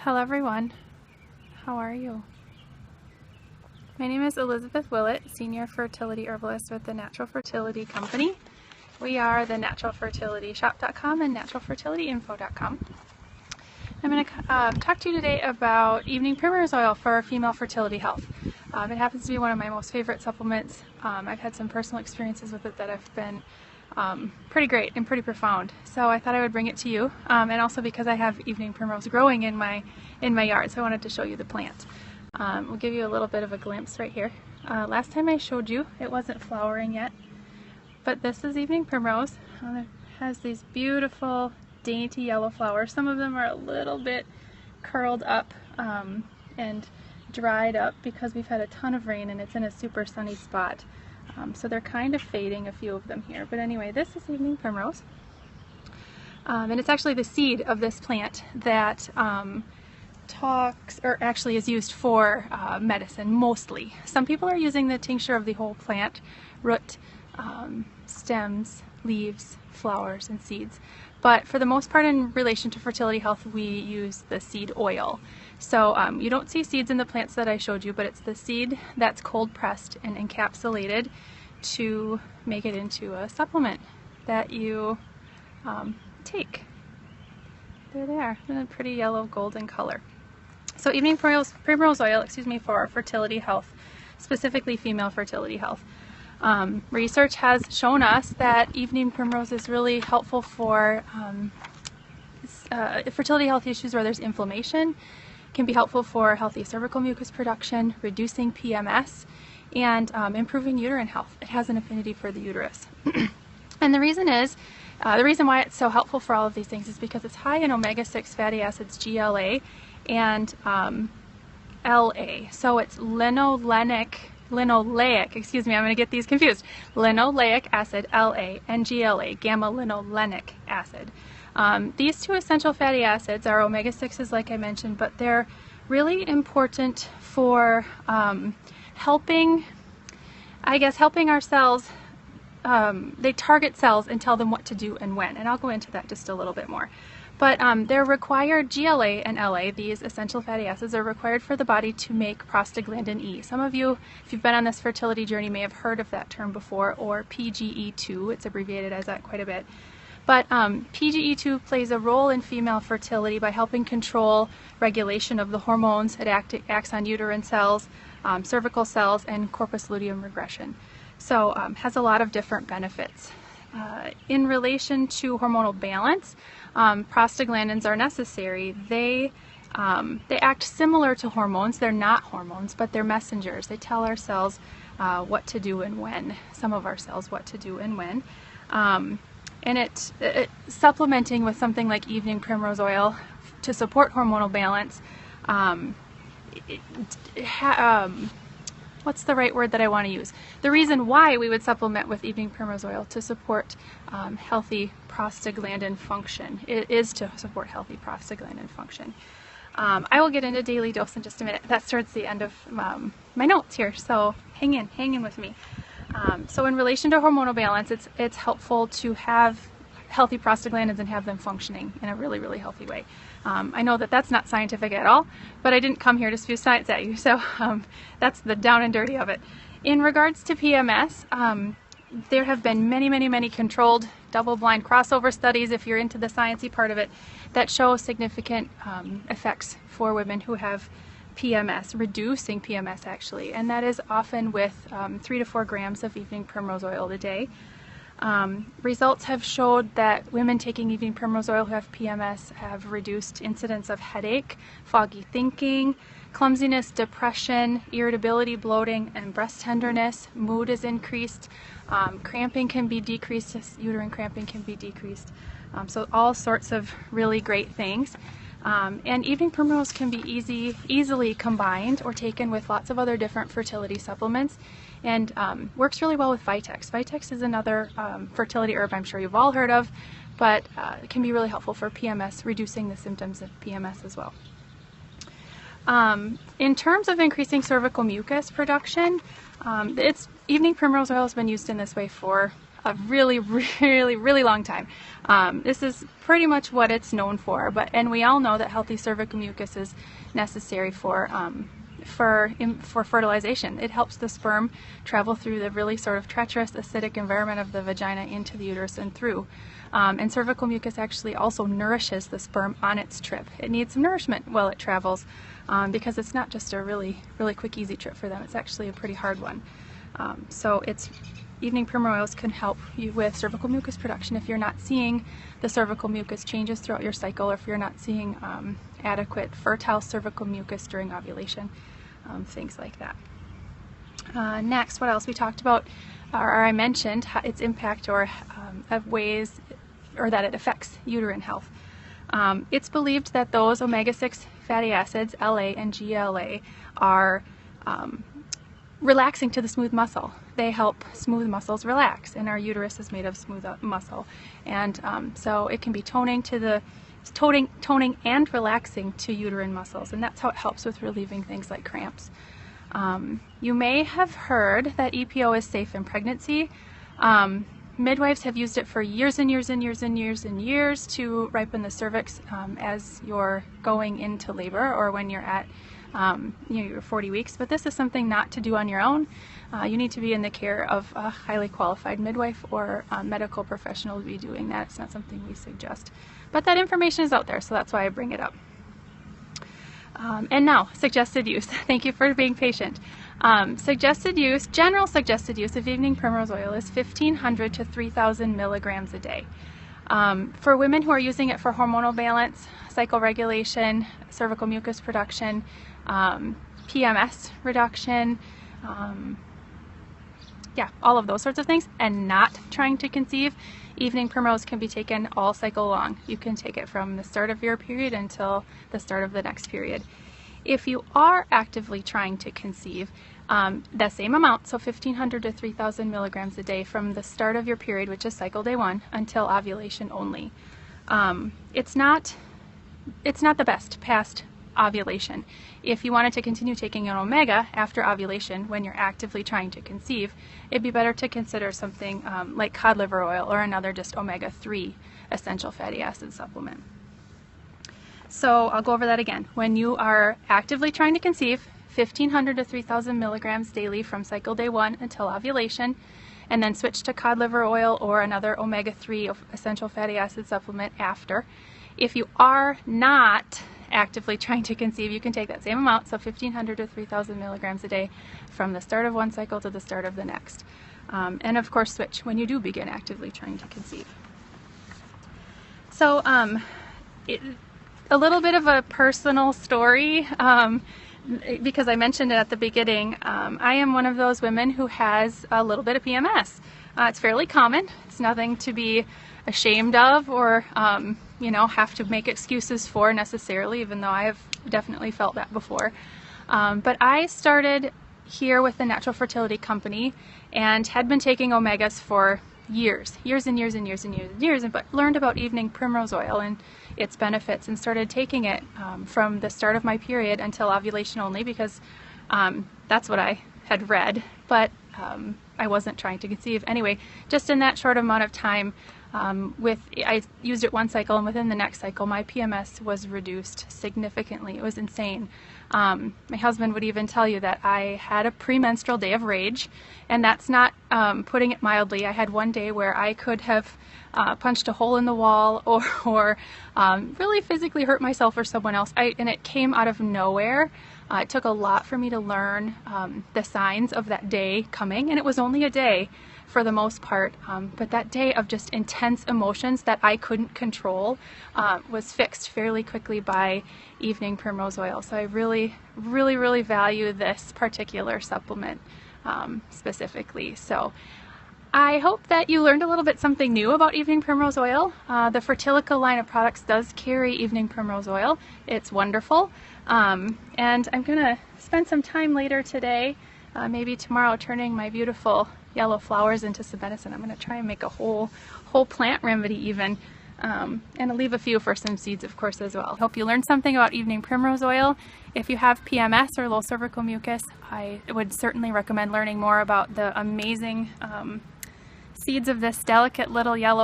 Hello everyone, how are you? My name is Elizabeth Willett, Senior Fertility Herbalist with the Natural Fertility Company. We are the naturalfertilityshop.com and naturalfertilityinfo.com. I'm going to talk to you today about Evening Primrose Oil for female fertility health. It happens to be one of my most favorite supplements. I've had some personal experiences with it that have been pretty great and pretty profound. So I thought I would bring it to you, and also because I have evening primrose growing in my yard, so I wanted to show you the plant. We'll give you a little bit of a glimpse right here. Last time I showed you, it wasn't flowering yet, but this is evening primrose. It has these beautiful, dainty yellow flowers. Some of them are a little bit curled up and dried up because we've had a ton of rain and it's in a super sunny spot. So they're kind of fading, a few of them here. But anyway, this is evening primrose. And it's actually the seed of this plant that actually is used for medicine mostly. Some people are using the tincture of the whole plant, root, stems, leaves, flowers, and seeds. But for the most part, in relation to fertility health, we use the seed oil. So you don't see seeds in the plants that I showed you, but it's the seed that's cold pressed and encapsulated to make it into a supplement that you take. There they are, in a pretty yellow golden color. So evening primrose oil, for fertility health, specifically female fertility health. Research has shown us that evening primrose is really helpful for fertility health issues where there's inflammation. It can be helpful for healthy cervical mucus production, reducing PMS, and improving uterine health. It has an affinity for the uterus. And the reason why it's so helpful for all of these things is because it's high in omega-6 fatty acids GLA and LA. So it's linoleic, I'm going to get these confused. Linoleic acid, LA, and GLA, gamma-linolenic acid. These two essential fatty acids are omega-6s, like I mentioned, but they're really important for helping our cells. They target cells and tell them what to do and when, and I'll go into that just a little bit more. But they're required, GLA and LA, these essential fatty acids, are required for the body to make prostaglandin E. Some of you, if you've been on this fertility journey, may have heard of that term before, or PGE2, it's abbreviated as that quite a bit. But PGE2 plays a role in female fertility by helping control regulation of the hormones. It acts on uterine cells, cervical cells, and corpus luteum regression. So has a lot of different benefits. In relation to hormonal balance, prostaglandins are necessary. They act similar to hormones. They're not hormones, but they're messengers. They tell our cells what to do and when, some of our cells what to do and when. And supplementing with something like evening primrose oil to support hormonal balance, what's the right word that I want to use? The reason why we would supplement with evening primrose oil to support healthy prostaglandin function. It is to support healthy prostaglandin function. I will get into daily dose in just a minute. That's towards the end of my notes here, so hang in with me. So in relation to hormonal balance, it's helpful to have healthy prostaglandins and have them functioning in a really, really healthy way. I know that that's not scientific at all, but I didn't come here to spew science at you, so that's the down and dirty of it. In regards to PMS, there have been many controlled double-blind crossover studies, if you're into the sciencey part of it, that show significant effects for women who have PMS, reducing PMS actually, and that is often with 3 to 4 grams of evening primrose oil a day. Results have showed that women taking evening primrose oil who have PMS have reduced incidence of headache, foggy thinking, clumsiness, depression, irritability, bloating, and breast tenderness. Mood is increased. Cramping can be decreased. Uterine cramping can be decreased. So all sorts of really great things. And evening primrose can be easily combined or taken with lots of other different fertility supplements, and works really well with Vitex. Vitex is another fertility herb I'm sure you've all heard of, but it can be really helpful for PMS, reducing the symptoms of PMS as well. In terms of increasing cervical mucus production, evening primrose oil has been used in this way for a really, really, really long time. This is pretty much what it's known for, and we all know that healthy cervical mucus is necessary for fertilization. It helps the sperm travel through the really sort of treacherous acidic environment of the vagina into the uterus and through. And cervical mucus actually also nourishes the sperm on its trip. It needs some nourishment while it travels because it's not just a really, really quick, easy trip for them. It's actually a pretty hard one. So Evening Primrose Oils can help you with cervical mucus production if you're not seeing the cervical mucus changes throughout your cycle, or if you're not seeing adequate fertile cervical mucus during ovulation, things like that. Next, what else? We talked about, or I mentioned its impact of ways, or that it affects uterine health. It's believed that those omega-6 fatty acids, LA and GLA, are relaxing to the smooth muscle. They help smooth muscles relax, and our uterus is made of smooth muscle, and so it can be toning and relaxing to uterine muscles, and that's how it helps with relieving things like cramps. You may have heard that EPO is safe in pregnancy. Midwives have used it for years and years and years and years and years to ripen the cervix as you're going into labor, or when you're at your 40 weeks, but this is something not to do on your own. You need to be in the care of a highly qualified midwife or medical professional to be doing that. It's not something we suggest, but that information is out there, so that's why I bring it up. And now, suggested use. Thank you for being patient. General suggested use of Evening Primrose Oil is 1,500 to 3,000 milligrams a day. For women who are using it for hormonal balance, cycle regulation, cervical mucus production, PMS reduction, all of those sorts of things, and not trying to conceive, Evening Primrose can be taken all cycle long. You can take it from the start of your period until the start of the next period. If you are actively trying to conceive, the same amount, so 1,500 to 3,000 milligrams a day from the start of your period, which is cycle day 1, until ovulation only. It's not the best past ovulation. If you wanted to continue taking an omega after ovulation when you're actively trying to conceive, it'd be better to consider something like cod liver oil or another just omega-3 essential fatty acid supplement. So I'll go over that again. When you are actively trying to conceive, 1,500 to 3,000 milligrams daily from cycle day 1 until ovulation, and then switch to cod liver oil or another omega-3 essential fatty acid supplement after. If you are not actively trying to conceive, you can take that same amount, so 1,500 to 3,000 milligrams a day from the start of one cycle to the start of the next. And of course switch when you do begin actively trying to conceive. So a little bit of a personal story, because I mentioned it at the beginning. I am one of those women who has a little bit of PMS. It's fairly common. It's nothing to be ashamed of or have to make excuses for necessarily, even though I have definitely felt that before. But I started here with the Natural Fertility Company and had been taking omegas for years and years, but learned about Evening Primrose Oil and its benefits and started taking it from the start of my period until ovulation only, because that's what I had read, but I wasn't trying to conceive. Anyway, just in that short amount of time, I used it one cycle, and within the next cycle my PMS was reduced significantly. It was insane. My husband would even tell you that I had a premenstrual day of rage, and that's not putting it mildly. I had one day where I could have punched a hole in the wall or really physically hurt myself or someone else, and it came out of nowhere. It took a lot for me to learn the signs of that day coming, and it was only a day for the most part, but that day of just intense emotions that I couldn't control was fixed fairly quickly by Evening Primrose Oil. So I really value this particular supplement specifically. So I hope that you learned a little bit something new about Evening Primrose Oil. The Fertility line of products does carry Evening Primrose Oil. It's wonderful. And I'm going to spend some time later today, maybe tomorrow, turning my beautiful yellow flowers into some medicine. I'm going to try and make a whole plant remedy even, and I'll leave a few for some seeds, of course, as well. I hope you learned something about Evening Primrose Oil. If you have PMS or low cervical mucus, I would certainly recommend learning more about the amazing seeds of this delicate little yellow